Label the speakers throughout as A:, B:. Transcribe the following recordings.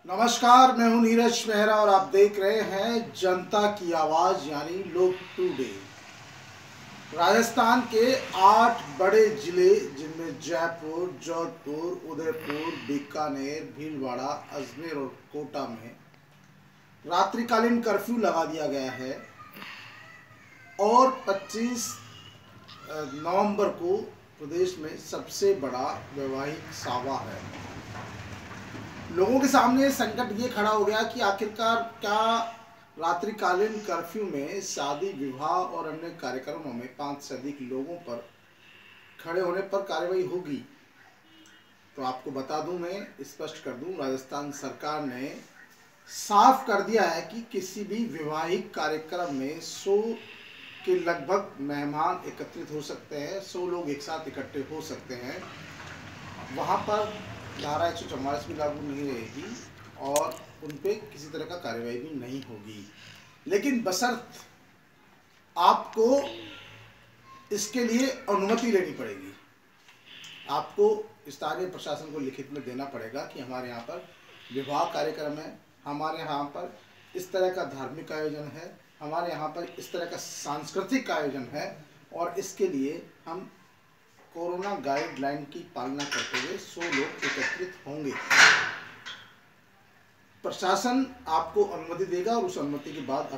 A: नमस्कार, मैं हूं नीरज मेहरा और आप देख रहे हैं जनता की आवाज यानी लोक टुडे। राजस्थान के 8 बड़े जिले जिनमें जयपुर, जोधपुर, उदयपुर, बीकानेर, भीलवाड़ा, अजमेर और कोटा में रात्रिकालीन कर्फ्यू लगा दिया गया है और 25 नवंबर को प्रदेश में सबसे बड़ा वैवाहिक सावा है। लोगों के सामने संकट ये खड़ा हो गया कि आखिरकार क्या रात्रिकालीन कर्फ्यू में शादी, विवाह और अन्य कार्यक्रमों में 5 से अधिक लोगों पर खड़े होने पर कार्रवाई होगी। तो आपको बता दूं, मैं स्पष्ट कर दूं, राजस्थान सरकार ने साफ कर दिया है कि किसी भी वैवाहिक कार्यक्रम में 100 के लगभग मेहमान एकत्रित हो सकते हैं, 100 लोग एक साथ इकट्ठे हो सकते हैं। वहाँ पर धारा 144 भी लागू नहीं रहेगी और उन पे किसी तरह का कार्रवाई भी नहीं होगी। लेकिन बशर्त आपको इसके लिए अनुमति लेनी पड़ेगी। आपको स्थानीय प्रशासन को लिखित में देना पड़ेगा कि हमारे यहाँ पर विवाह कार्यक्रम है, हमारे यहाँ पर इस तरह का धार्मिक आयोजन है, हमारे यहाँ पर इस तरह का सांस्कृतिक आयोजन है और इसके लिए हम कोरोना गाइडलाइन की पालना करते हुए 100 लोग एकत्रित होंगे। प्रशासन आपको अनुमति देगा और उस अनुमति के बाद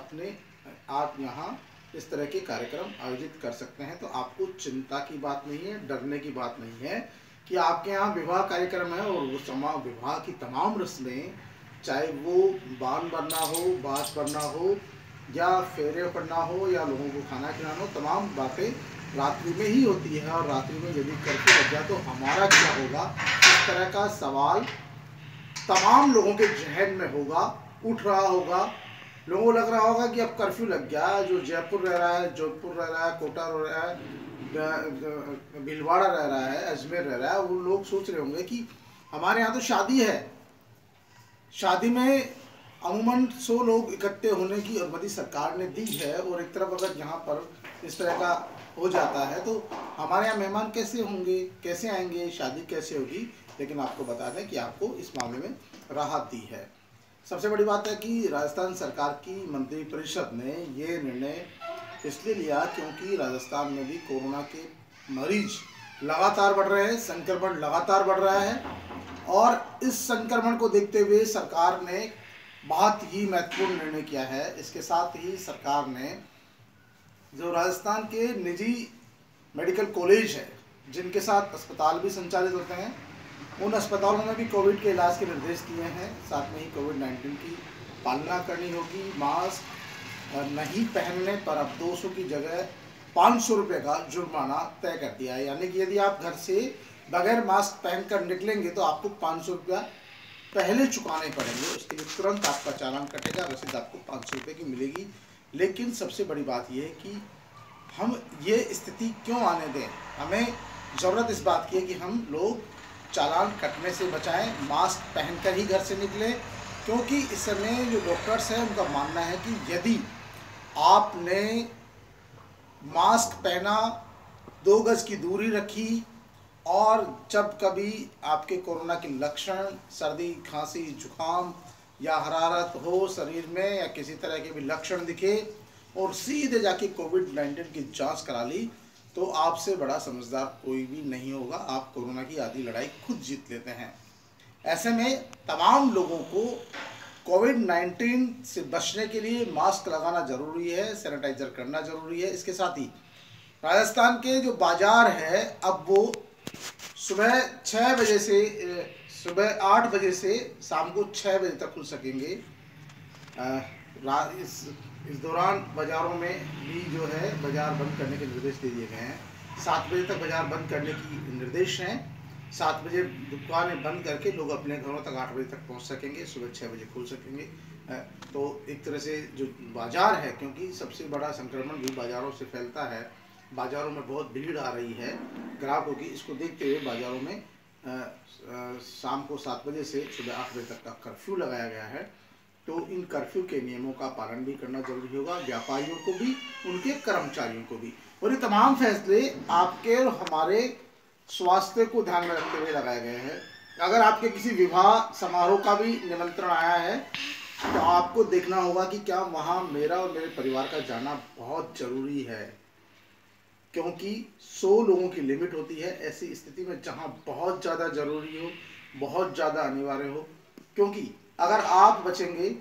A: आप यहाँ इस तरह के कार्यक्रम आयोजित कर सकते हैं। तो आपको चिंता की बात नहीं है, डरने की बात नहीं है कि आपके यहाँ विवाह कार्यक्रम है और वो विवाह की तमाम रस्में, चाहे वो बान बनना हो, बास बनना हो या फेरे पड़ना हो या लोगों को खाना खिलाना हो, तमाम बातें रात्रि में ही होती है। और रात्रि में यदि कर्फ्यू लग गया तो हमारा क्या होगा, इस तरह का सवाल तमाम लोगों के जहन में होगा, उठ रहा होगा। लोगों को लग रहा होगा कि अब कर्फ्यू लग गया, जो जयपुर रह रहा है, जोधपुर रह रहा है, कोटा रह रहा है, भीलवाड़ा रह रहा है, अजमेर रह रहा है, वो लोग सोच रहे होंगे कि हमारे यहाँ तो शादी है, शादी में अमूमन 100 लोग इकट्ठे होने की अनुमति सरकार ने दी है और एक तरफ अगर यहाँ पर इस तरह का हो जाता है तो हमारे यहाँ मेहमान कैसे होंगे, कैसे आएंगे, शादी कैसे होगी। लेकिन आपको बता दें कि आपको इस मामले में राहत दी है। सबसे बड़ी बात है कि राजस्थान सरकार की मंत्रिपरिषद ने ये निर्णय इसलिए लिया क्योंकि राजस्थान में भी कोरोना के मरीज लगातार बढ़ रहे हैं, संक्रमण लगातार बढ़ रहा है और इस संक्रमण को देखते हुए सरकार ने बहुत ही महत्वपूर्ण निर्णय किया है। इसके साथ ही सरकार ने जो राजस्थान के निजी मेडिकल कॉलेज है, जिनके साथ अस्पताल भी संचालित होते हैं, उन अस्पतालों में भी कोविड के इलाज के निर्देश दिए हैं। साथ में ही कोविड-19 की पालना करनी होगी। मास्क नहीं पहनने पर अब 200 की जगह 500 रुपये का जुर्माना तय कर दिया है। यानी कि यदि आप घर से बगैर मास्क पहनकर निकलेंगे तो आपको 500 रुपया पहले चुकाने पड़ेंगे। उसके लिए तुरंत आपका चालान कटेगा, रसीद आपको 500 रुपये की मिलेगी। लेकिन सबसे बड़ी बात यह है कि हम ये स्थिति क्यों आने दें। हमें ज़रूरत इस बात की है कि हम लोग चालान कटने से बचाएं, मास्क पहनकर ही घर से निकलें। क्योंकि इस समय जो डॉक्टर्स हैं उनका मानना है कि यदि आपने मास्क पहना, 2 गज की दूरी रखी और जब कभी आपके कोरोना के लक्षण, सर्दी, खांसी, जुकाम या हरारत हो शरीर में या किसी तरह के भी लक्षण दिखे और सीधे जाके कोविड-19 की जांच करा ली, तो आपसे बड़ा समझदार कोई भी नहीं होगा। आप कोरोना की आधी लड़ाई खुद जीत लेते हैं। ऐसे में तमाम लोगों को कोविड-19 से बचने के लिए मास्क लगाना ज़रूरी है, सैनिटाइजर करना ज़रूरी है। इसके साथ ही राजस्थान के जो बाज़ार है, अब वो सुबह 6 बजे से सुबह 8 बजे से शाम को 6 बजे तक खुल सकेंगे। इस दौरान बाज़ारों में भी जो है बाज़ार बंद करने के निर्देश दे दिए गए हैं। 7 बजे तक बाज़ार बंद करने की निर्देश हैं। 7 बजे दुकानें बंद करके लोग अपने घरों तक 8 बजे तक पहुंच सकेंगे, सुबह 6 बजे खुल सकेंगे। तो एक तरह से जो बाज़ार है, क्योंकि सबसे बड़ा संक्रमण भी बाज़ारों से फैलता है, बाज़ारों में बहुत भीड़ आ रही है ग्राहकों की, इसको देखते हुए बाज़ारों में शाम को 7 बजे से सुबह 8 बजे तक का कर्फ्यू लगाया गया है। तो इन कर्फ्यू के नियमों का पालन भी करना जरूरी होगा, व्यापारियों को भी, उनके कर्मचारियों को भी। और ये तमाम फैसले आपके और हमारे स्वास्थ्य को ध्यान में रखते हुए लगाए गए हैं। अगर आपके किसी विवाह समारोह का भी निमंत्रण आया है तो आपको देखना होगा कि क्या वहाँ मेरा और मेरे परिवार का जाना बहुत ज़रूरी है, क्योंकि 100 लोगों की लिमिट होती है ऐसी स्थिति में जहाँ बहुत ज़्यादा ज़रूरी हो, बहुत ज़्यादा अनिवार्य हो। क्योंकि अगर आप बचेंगे,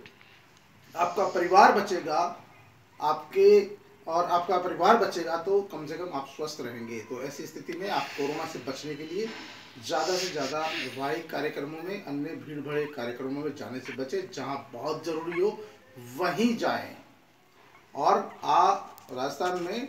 A: आपका परिवार बचेगा, आपके और आपका परिवार बचेगा तो कम से कम आप स्वस्थ रहेंगे। तो ऐसी स्थिति में आप कोरोना से बचने के लिए ज़्यादा से ज़्यादा वैवाहिक कार्यक्रमों में, अन्य भीड़ भरे कार्यक्रमों में जाने से बचें। जहाँ बहुत ज़रूरी हो वहीं जाएं। और राजस्थान में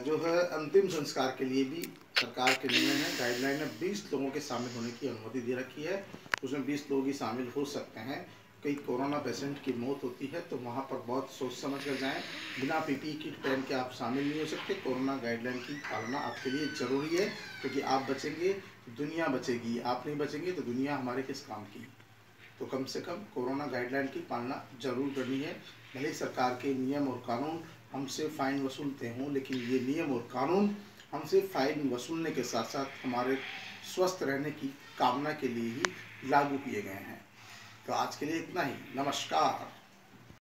A: जो है अंतिम संस्कार के लिए भी सरकार के नियम है, गाइडलाइन है, 20 लोगों के शामिल होने की अनुमति दे रखी है। उसमें 20 लोग ही शामिल हो सकते हैं। कई कोरोना पेशेंट की मौत होती है तो वहाँ पर बहुत सोच समझ कर जाएं। बिना पीपीई किट पहन के आप शामिल नहीं हो सकते। कोरोना गाइडलाइन की पालना आपके लिए ज़रूरी है, क्योंकि आप बचेंगे तो दुनिया बचेगी, आप नहीं बचेंगे तो दुनिया हमारे किस काम की। तो कम से कम कोरोना गाइडलाइन की पालना जरूर करनी है। भले सरकार के नियम और कानून हमसे फ़ाइन वसूलते हों, लेकिन ये नियम और कानून हमसे फ़ाइन वसूलने के साथ साथ हमारे स्वस्थ रहने की कामना के लिए ही लागू किए गए हैं। तो आज के लिए इतना ही। नमस्कार।